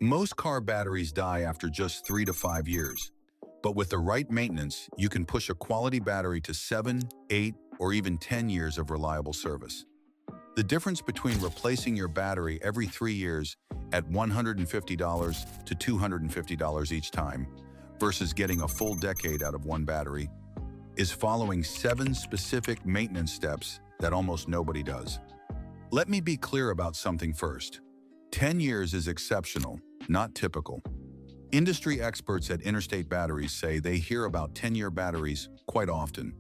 Most car batteries die after just 3 to 5 years, but with the right maintenance, you can push a quality battery to 7, 8, or even 10 years of reliable service. The difference between replacing your battery every 3 years at $150 to $250 each time versus getting a full decade out of one battery is following 7 specific maintenance steps that almost nobody does. Let me be clear about something first. 10 years is exceptional, not typical. Industry experts at Interstate Batteries say they hear about 10-year batteries quite often,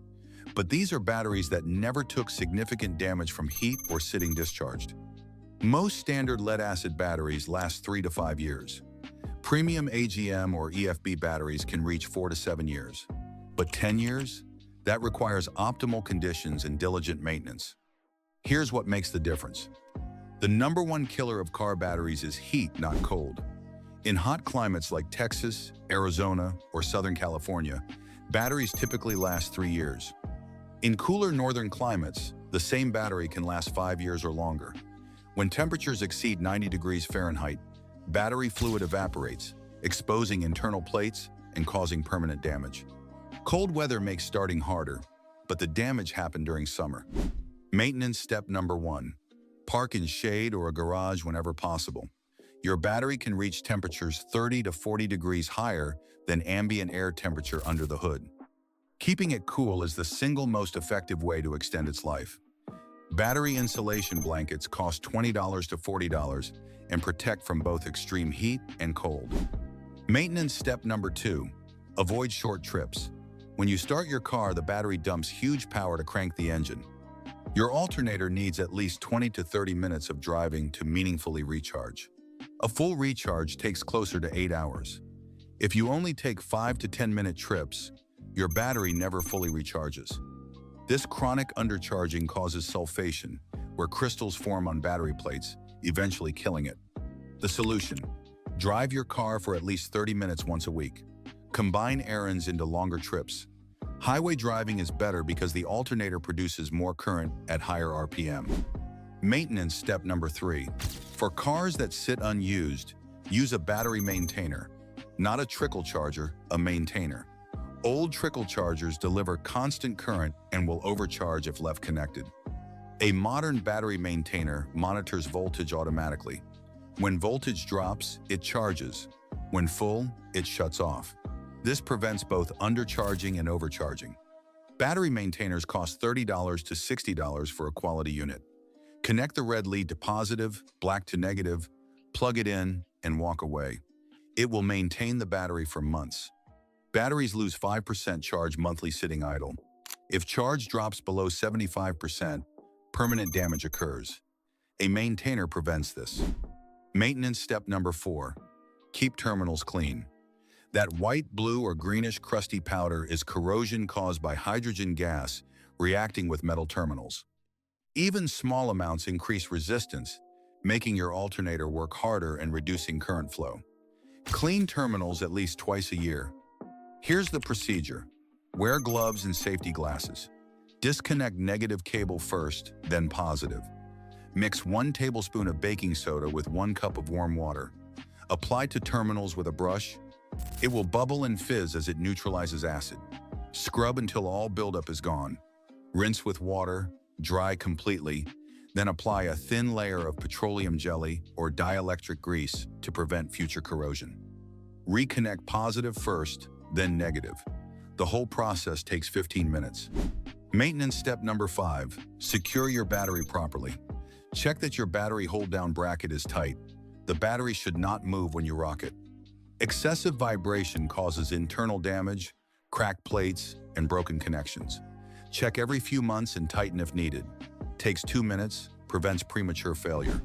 but these are batteries that never took significant damage from heat or sitting discharged. Most standard lead-acid batteries last 3 to 5 years. Premium AGM or EFB batteries can reach 4 to 7 years. But 10 years? That requires optimal conditions and diligent maintenance. Here's what makes the difference. The number one killer of car batteries is heat, not cold. In hot climates like Texas, Arizona, or Southern California, batteries typically last 3 years. In cooler northern climates, the same battery can last 5 years or longer. When temperatures exceed 90 degrees Fahrenheit, battery fluid evaporates, exposing internal plates and causing permanent damage. Cold weather makes starting harder, but the damage happened during summer. Maintenance step number 1. Park in shade or a garage whenever possible. Your battery can reach temperatures 30 to 40 degrees higher than ambient air temperature under the hood. Keeping it cool is the single most effective way to extend its life. Battery insulation blankets cost $20 to $40 and protect from both extreme heat and cold. Maintenance step number 2. Avoid short trips. When you start your car, the battery dumps huge power to crank the engine. Your alternator needs at least 20 to 30 minutes of driving to meaningfully recharge. A full recharge takes closer to 8 hours. If you only take 5 to 10-minute trips, your battery never fully recharges. This chronic undercharging causes sulfation, where crystals form on battery plates, eventually killing it. The solution: drive your car for at least 30 minutes once a week. Combine errands into longer trips. Highway driving is better because the alternator produces more current at higher RPM. Maintenance step number 3. For cars that sit unused, use a battery maintainer, not a trickle charger, a maintainer. Old trickle chargers deliver constant current and will overcharge if left connected. A modern battery maintainer monitors voltage automatically. When voltage drops, it charges. When full, it shuts off. This prevents both undercharging and overcharging. Battery maintainers cost $30 to $60 for a quality unit. Connect the red lead to positive, black to negative, plug it in, and walk away. It will maintain the battery for months. Batteries lose 5% charge monthly sitting idle. If charge drops below 75%, permanent damage occurs. A maintainer prevents this. Maintenance step number 4. Keep terminals clean. That white, blue, or greenish crusty powder is corrosion caused by hydrogen gas reacting with metal terminals. Even small amounts increase resistance, making your alternator work harder and reducing current flow. Clean terminals at least twice a year. Here's the procedure. Wear gloves and safety glasses. Disconnect negative cable first, then positive. Mix 1 tablespoon of baking soda with 1 cup of warm water. Apply to terminals with a brush. It will bubble and fizz as it neutralizes acid. Scrub until all buildup is gone. Rinse with water, dry completely, then apply a thin layer of petroleum jelly or dielectric grease to prevent future corrosion. Reconnect positive first, then negative. The whole process takes 15 minutes. Maintenance step number 5. Secure your battery properly. Check that your battery hold-down bracket is tight. The battery should not move when you rock it. Excessive vibration causes internal damage, cracked plates, and broken connections. Check every few months and tighten if needed. Takes 2 minutes, prevents premature failure.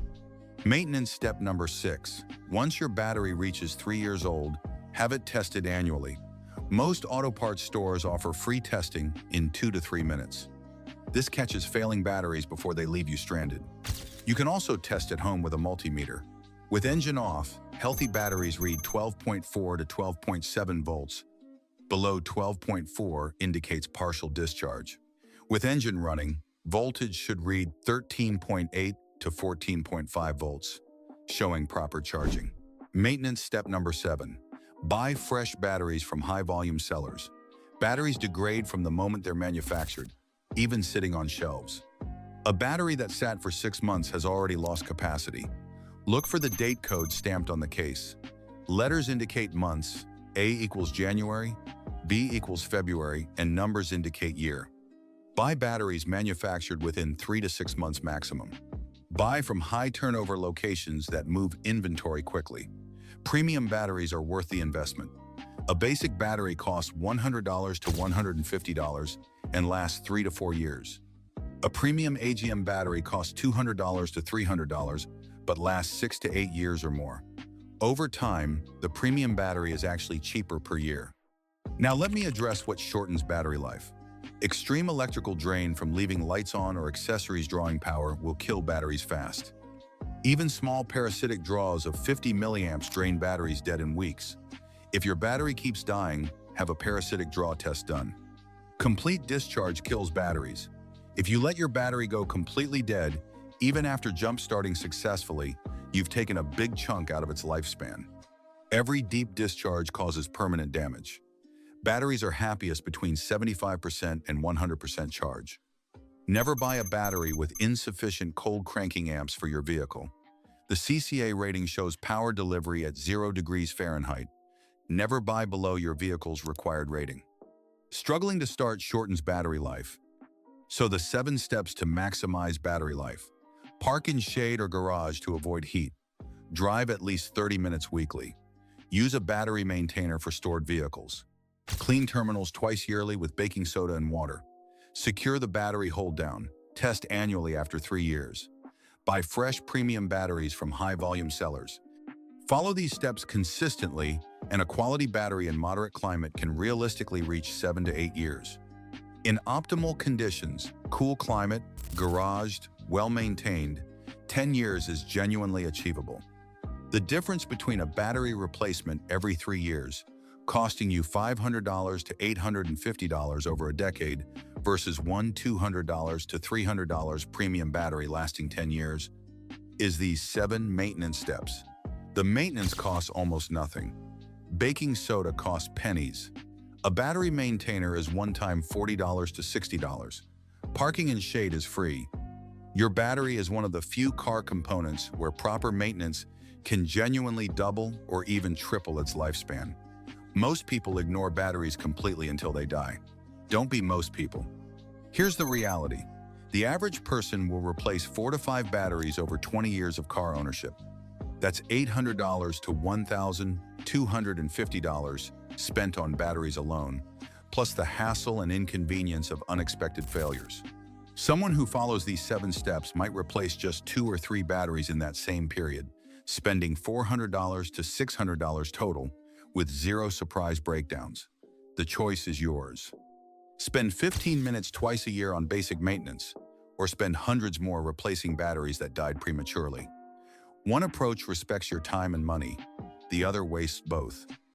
Maintenance step number 6. Once your battery reaches 3 years old, have it tested annually. Most auto parts stores offer free testing in 2 to 3 minutes. This catches failing batteries before they leave you stranded. You can also test at home with a multimeter. With engine off, healthy batteries read 12.4 to 12.7 volts. Below 12.4 indicates partial discharge. With engine running, voltage should read 13.8 to 14.5 volts, showing proper charging. Maintenance step number 7. Buy fresh batteries from high-volume sellers. Batteries degrade from the moment they're manufactured, even sitting on shelves. A battery that sat for 6 months has already lost capacity. Look for the date code stamped on the case. Letters indicate months, A equals January, B equals February, and numbers indicate year. Buy batteries manufactured within 3 to 6 months maximum. Buy from high-turnover locations that move inventory quickly. Premium batteries are worth the investment. A basic battery costs $100 to $150 and lasts 3 to 4 years. A premium AGM battery costs $200 to $300, but lasts 6 to 8 years or more. Over time, the premium battery is actually cheaper per year. Now let me address what shortens battery life. Extreme electrical drain from leaving lights on or accessories drawing power will kill batteries fast. Even small parasitic draws of 50 milliamps drain batteries dead in weeks. If your battery keeps dying, have a parasitic draw test done. Complete discharge kills batteries. If you let your battery go completely dead, even after jump-starting successfully, you've taken a big chunk out of its lifespan. Every deep discharge causes permanent damage. Batteries are happiest between 75% and 100% charge. Never buy a battery with insufficient cold cranking amps for your vehicle. The CCA rating shows power delivery at 0 degrees Fahrenheit. Never buy below your vehicle's required rating. Struggling to start shortens battery life. So the 7 steps to maximize battery life. Park in shade or garage to avoid heat. Drive at least 30 minutes weekly. Use a battery maintainer for stored vehicles. Clean terminals twice yearly with baking soda and water. Secure the battery hold down. Test annually after 3 years. Buy fresh premium batteries from high-volume sellers. Follow these steps consistently, and a quality battery in moderate climate can realistically reach 7 to 8 years. In optimal conditions, cool climate, garaged, well-maintained, 10 years is genuinely achievable. The difference between a battery replacement every 3 years, costing you $500 to $850 over a decade, versus $200 to $300 premium battery lasting 10 years, is these 7 maintenance steps. The maintenance costs almost nothing. Baking soda costs pennies. A battery maintainer is one-time $40 to $60. Parking in shade is free. Your battery is one of the few car components where proper maintenance can genuinely double or even triple its lifespan. Most people ignore batteries completely until they die. Don't be most people. Here's the reality. The average person will replace 4 to 5 batteries over 20 years of car ownership. That's $800 to $1,250 spent on batteries alone, plus the hassle and inconvenience of unexpected failures. Someone who follows these 7 steps might replace just 2 or 3 batteries in that same period, spending $400 to $600 total, with 0 surprise breakdowns. The choice is yours. Spend 15 minutes twice a year on basic maintenance, or spend hundreds more replacing batteries that died prematurely. One approach respects your time and money, the other wastes both.